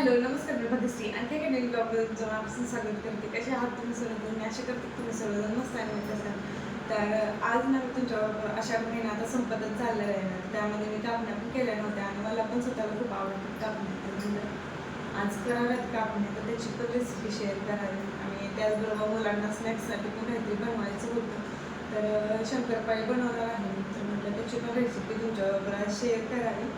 Hello नमस्कार मी भद्रश्री आणखी काही नवीन ब्लॉगमध्ये तुमचं मनापासून स्वागत करते. कसे आहात तुम्ही सर्वजण? मी आशा करते तुम्ही सर्वजण मस्त आणि मस्त असाल. तर आज ना मी तुमच्याबरोबर अशा महिना आता संपतच झालेला आहे ना, त्यामध्ये मी कापण्या पण केल्या नव्हत्या आणि मला पण स्वतःला खूप आवडतात कापण्या. तर म्हणलं आज कराव्यात कापण्या, तर त्याची पण रेसिपी शेअर करावी आणि त्याचबरोबर मुलांना स्नॅक्ससाठी पण काहीतरी बनवायचं होतं. तर शंकरपाळी बनवणार आहे तर म्हटलं त्याची पण रेसिपी तुमच्याबरोबर आज शेअर करावी.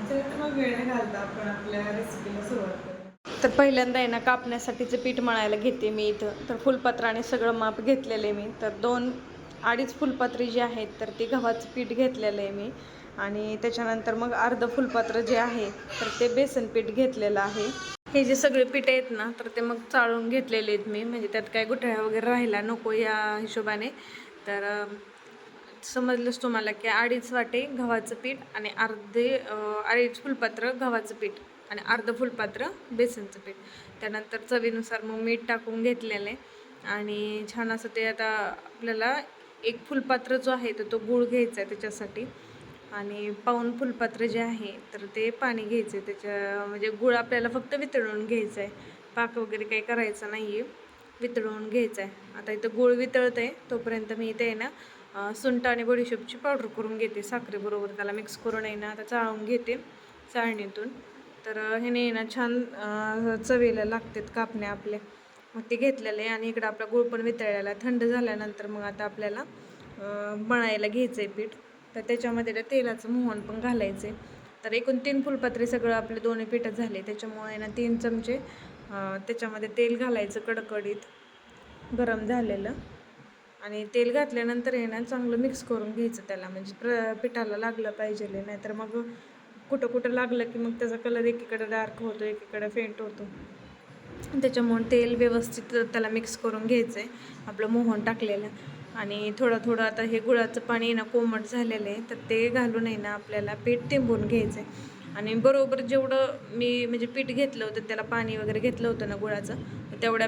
तर मग वेळ न घालता आपण आपल्या रेसिपीला सुरुवात करूया. तर पहिल्यांदा आहे ना कापण्यासाठीचं पीठ मळायला घेते मी इथं. तर फुलपात्राने सगळं माप घेतलेलं आहे मी. तर अडीच फुलपात्री जी आहेत तर ती गव्हाचं पीठ घेतलेलं आहे मी. आणि त्याच्यानंतर मग अर्ध फुलपात्र जे आहे तर ते बेसन पीठ घेतलेलं आहे. हे जे सगळे पीठ आहेत ना तर ते मग चाळून घेतलेले आहेत मी, म्हणजे त्यात काय गुठळ्या वगैरे राहिला नको या हिशोबाने. तर समजलंच तुम्हाला की 2.5 वाटे गव्हाचं पीठ आणि 2.5 फुलपात्र गव्हाचं पीठ आणि अर्ध फुलपात्र बेसनचं पीठ. त्यानंतर चवीनुसार मग मीठ टाकून घेतलेलं आहे आणि छान असं ते आता आपल्याला 1 फुलपात्र जो आहे तर तो गूळ घ्यायचा आहे त्याच्यासाठी आणि पाऊण फुलपात्र जे आहे तर ते पाणी घ्यायचं आहे. म्हणजे गूळ आपल्याला फक्त वितळून घ्यायचं आहे, पाक वगैरे काही करायचं नाही आहे, वितळवून घ्यायचं आहे. आता इथं गूळ वितळतं आहे तोपर्यंत मी इथे आहे ना सुंठ आणि बडीशेपची पावडर करून घेते साखरेबरोबर, त्याला मिक्स करून आहे ना आता चाळून घेते चाळणीतून. तर ह्याने ना छान चवीला लागतात कापण्या आपल्या. मग ते घेतलेलं आहे आणि इकडं आपला गूळ पण वितळलेला आहे. थंड झाल्यानंतर मग आता आपल्याला मळायला घ्यायचं आहे पीठ. तर त्याच्यामध्ये त्या तेलाचं मोहन पण घालायचं आहे. तर एकूण 3 फुलपात्रे सगळं आपले दोन्ही पिठं झाले, त्याच्यामुळे ना 3 चमचे त्याच्यामध्ये तेल घालायचं कडकडीत गरम झालेलं. आणि तेल घातल्यानंतर आहे ना चांगलं मिक्स करून घ्यायचं त्याला, म्हणजे पिठाला लागलं पाहिजे. नाहीतर मग कुठं कुठं लागलं की मग त्याचा कलर एकीकडे डार्क होतो एकीकडे फेंट होतो. त्याच्यामुळे तेल व्यवस्थित त्याला मिक्स करून घ्यायचं आहे आपलं मोहन टाकलेलं. आणि थोडं थोडं आता हे गुळाचं पाणी ना कोमट झालेलं आहे तर ते घालून आहे ना आपल्याला पीठ तिंबून घ्यायचं आहे. आणि बरोबर जेवढं मी म्हणजे पीठ घेतलं होतं त्याला पाणी वगैरे घेतलं होतं ना गुळाचं, तेवढ्या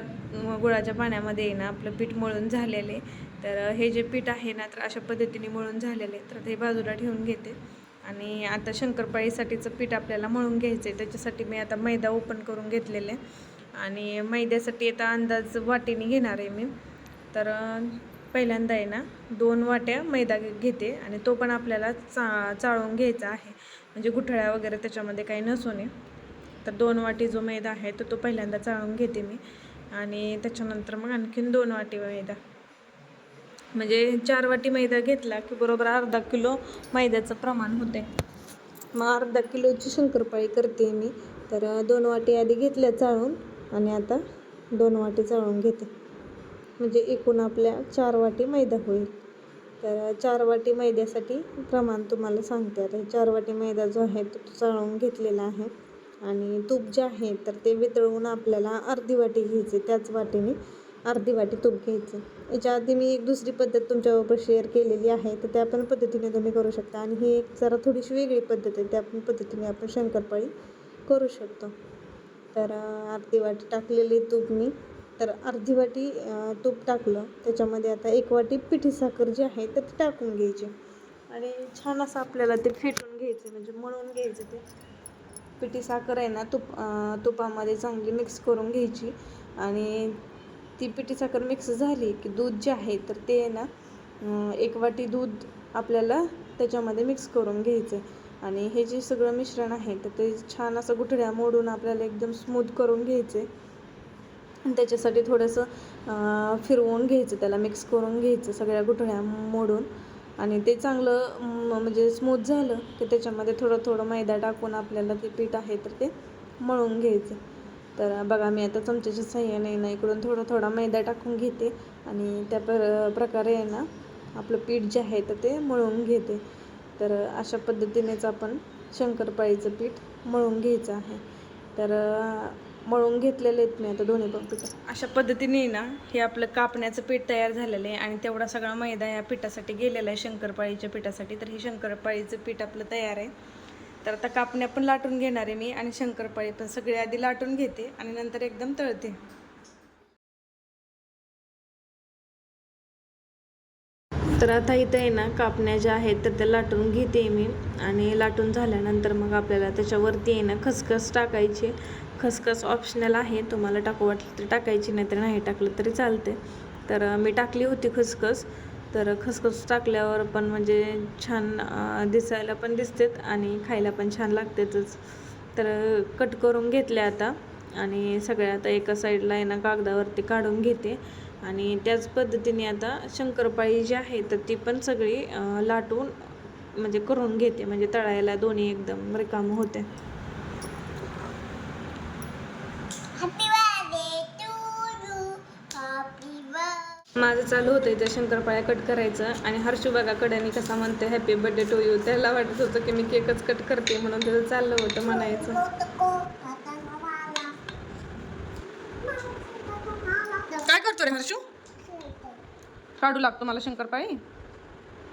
गुळाच्या पाण्यामध्ये आहे ना आपलं पीठ मळून झालेलं आहे. तर हे जे पीठ आहे ना तर अशा पद्धतीने मळून झालेलं आहे. तर ते बाजूला ठेवून घेते आणि आता शंकरपाळीसाठीचं पीठ आपल्याला मळून घ्यायचं आहे. त्याच्यासाठी मी आता मैदा ओपन करून घेतलेलं आहे आणि मैद्यासाठी आता अंदाज वाटीने घेणार आहे मी. तर पहिल्यांदा आहे ना 2 वाट्या मैदा घेते आणि तो पण आपल्याला चाळून घ्यायचा आहे, म्हणजे गुठळ्या वगैरे त्याच्यामध्ये काही नसू नये. तर 2 वाटी जो मैदा आहे तो पहिल्यांदा चाळून घेते मी आणि त्याच्यानंतर मग आणखीन 2 वाटी मैदा, म्हणजे 4 वाटी मैदा घेतला की बरोबर अर्धा किलो मैद्याचं प्रमाण होते. मग अर्धा किलोची शंकरपाळी करते मी. तर 2 वाटी आधी घेतल्या चाळून आणि आता 2 वाटी चाळून घेते, म्हणजे एकूण आपल्या 4 वाटी मैदा होईल. तर 4 वाटी मैद्यासाठी प्रमाण तुम्हाला सांगते. आता 4 वाटी मैदा जो आहे तो चाळून घेतलेला आहे आणि तूप जे आहे तर ते वितळवून आपल्याला अर्धी वाटी घ्यायचे, त्याच वाटीने अर्धी वाटी तूप घ्यायचं. याच्या आधी मी एक दुसरी पद्धत तुमच्याबरोबर शेअर केलेली आहे, तर त्या पण पद्धतीने तुम्ही करू शकता आणि ही एक जरा थोडीशी वेगळी पद्धत आहे, त्या पण पद्धतीने आपण शंकरपाळी करू शकतो. तर अर्धी वाटी टाकलेली तूप मी, तर अर्धी वाटी तूप टाकलं त्याच्यामध्ये आता 1 वाटी पिठी साखर जी आहे तर ती टाकून घ्यायची आणि छान असं आपल्याला ते फेटून घ्यायचं, म्हणजे मळून घ्यायचं. ते पिठी साखर आहे ना तुपामध्ये चांगली मिक्स करून घ्यायची आणि ती पिठी साखर मिक्स झाली की दूध जे आहे तर ते आहे ना 1 वाटी दूध आपल्याला त्याच्यामध्ये मिक्स करून घ्यायचं आणि हे जे सगळं मिश्रण आहे तर ते छान असं गुठळ्या मोडून आपल्याला एकदम स्मूथ करून घ्यायचं आणि त्याच्यासाठी थोडंसं फिरवून घ्यायचं, त्याला मिक्स करून घ्यायचं सगळ्या गुठळ्या मोडून. आणि ते चांगलं म्हणजे स्मूथ झालं की त्याच्यामध्ये थोडं थोडं मैदा टाकून आपल्याला ते पीठ आहे तर ते मळून घ्यायचं. तर बघा मी आता चमच्याच्या साहाय्याने ना इकडून थोडा थोडा मैदा टाकून घेते आणि त्या प्रकारे आहे ना आपलं पीठ जे आहे तर ते मळून घेते. तर अशा पद्धतीनेच आपण शंकरपाळीचं पीठ मळून घ्यायचं आहे. तर मळून घेतलेले आहेत मी आता दोन्ही पण पीठ. अशा पद्धतीने ना हे आपलं कापण्याचं पीठ तयार झालेलं आहे आणि तेवढा सगळा मैदा या पिठासाठी गेलेला आहे शंकरपाळीच्या पिठासाठी. तर हे शंकरपाळीचं पीठ आपलं तयार आहे. तर आता कापण्या पण लाटून घेणार आहे मी आणि शंकरपाळी पण सगळे आधी लाटून घेते आणि नंतर एकदम तळते. तर आता इथं आहे ना कापण्या ज्या आहेत तर त्या लाटून घेते मी आणि लाटून झाल्यानंतर मग आपल्याला त्याच्यावरती आहे ना खसखस टाकायची. खसखस ऑप्शनल आहे, तुम्हाला टाकू वाटलं तर टाकायची, नाही तर नाही टाकलं तरी चालते. तर मी टाकली होती खसखस. तर खसखस टाकल्यावर पण म्हणजे छान दिसायला पण दिसतेत आणि खायला पण छान लागतेच. तर कट करून घेतले आता आणि सगळ्या आता एका साईडला आहे ना कागदावरती काढून घेते. आणि त्याच पद्धतीने आता शंकरपाळी जी आहे तर ती पण सगळी लाटून म्हणजे करून घेते, म्हणजे तळायला दोन्ही एकदम रिकाम होते. माझं चालू होतं इथं शंकरपाळ्या कट करायचं आणि हर्षू बघा कड्याने कसा म्हणते हॅपी बर्थडे टू यू. त्याला वाटत होतं की मी केकच कट करते म्हणून त्याचं चाललं होतं म्हणायचं. काय करतो रे हर्षू? काढू लागतो मला शंकरपाळी,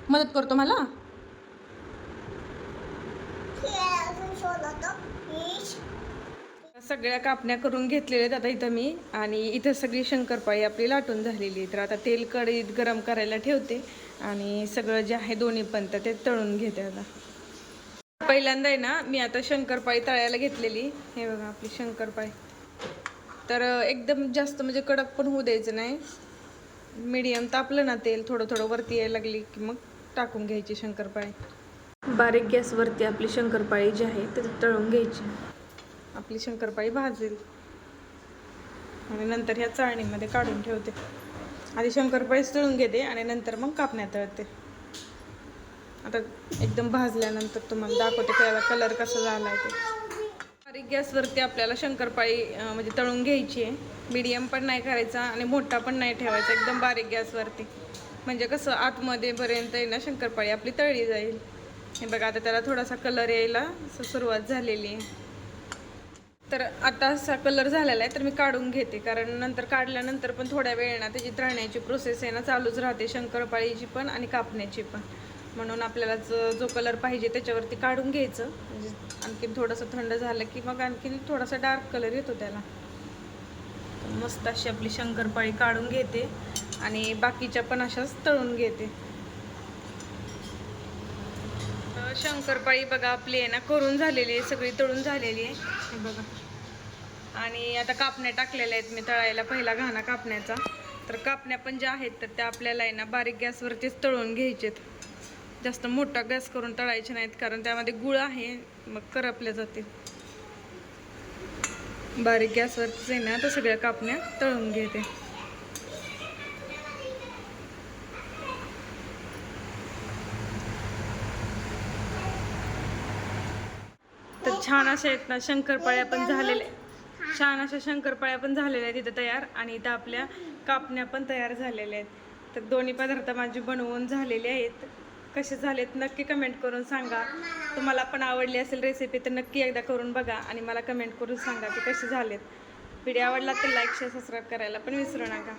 मदत करतो मला. सगळ्या कापण्या करून घेतलेल्या आहेत आता इथं मी, आणि इथं सगळी शंकरपाळी आपली लाटून झालेली आहे. तर आता तेल कढईत गरम करायला ठेवते आणि सगळं जे आहे दोन्ही पण ते तळून घेते. आता पहिल्यांदा आहे ना मी आता शंकरपाळी तळायला घेतलेली. हे बघा आपली शंकरपाळी. तर एकदम जास्त म्हणजे कडक पण होऊ द्यायचं नाही, मीडियम तापलं ना तेल थोडं थोडं वरती यायला लागली की मग टाकून घ्यायची शंकरपाळी. बारीक गॅसवरती आपली शंकरपाळी जी आहे ती तळून घ्यायची. आपली शंकरपाळी भाजेल आणि नंतर ह्या चाळणीमध्ये काढून ठेवते. आधी शंकरपाळीच तळून घेते आणि नंतर मग कापण्या तळते. आता एकदम भाजल्यानंतर तुम्हाला दाखवते त्याला कलर कसा झाला आहे ते. बारीक गॅसवरती आपल्याला शंकरपाळी म्हणजे तळून घ्यायची आहे. मीडियम पण नाही करायचा आणि मोठा पण नाही ठेवायचा, एकदम बारीक गॅसवरती. म्हणजे कसं आतमध्ये पर्यंत आहे ना शंकरपाळी आपली तळली जाईल. हे बघा आता त्याला थोडासा कलर यायला सुरुवात झालेली आहे. तर आता असा कलर झालेला आहे तर मी काढून घेते, कारण नंतर काढल्यानंतर पण थोड्या वेळ ना त्याची तळण्याची प्रोसेस आहे ना चालूच राहते, शंकरपाळीची पण आणि कापण्याची पण. म्हणून आपल्याला जो कलर पाहिजे त्याच्यावरती काढून घ्यायचं. म्हणजे आणखीन थोडंसं थंड झालं की मग आणखीन थोडासा डार्क कलर येतो त्याला. मस्त अशी आपली शंकरपाळी काढून घेते आणि बाकीच्या पण अशाच तळून घेते. शंकरपाळी बघा आपली आहे ना करून झालेली आहे, सगळी तळून झालेली आहे. हे बघा. आणि आता कापण्या टाकलेल्या आहेत मी तळायला, पहिला घाणा कापण्याचा. तर कापण्या पण ज्या आहेत तर त्या आपल्याला आहे ना बारीक गॅसवरतीच तळून घ्यायचेत. जास्त मोठा गॅस करून तळायचे नाहीत, कारण त्यामध्ये गुळ आहे मग करपल्या जाते. बारीक गॅसवरतीच आहे ना तर सगळ्या कापण्या तळून घेते. तर छान अशा आहेत ना शंकरपाळ्या पण झालेल्या, छान अशा शंकरपाळ्या पण झालेल्या आहेत इथं तयार, आणि इथं आपल्या कापण्या पण तयार झालेल्या आहेत. तर दोन्ही पदार्थ माझे बनवून झालेले आहेत. कसे झालेत नक्की कमेंट करून सांगा. तुम्हाला पण आवडली असेल रेसिपी तर नक्की एकदा करून बघा आणि मला कमेंट करून सांगा की कसे झालेत. व्हिडिओ आवडला तर लाईक शेअर सबस्क्राईब करायला पण विसरू नका.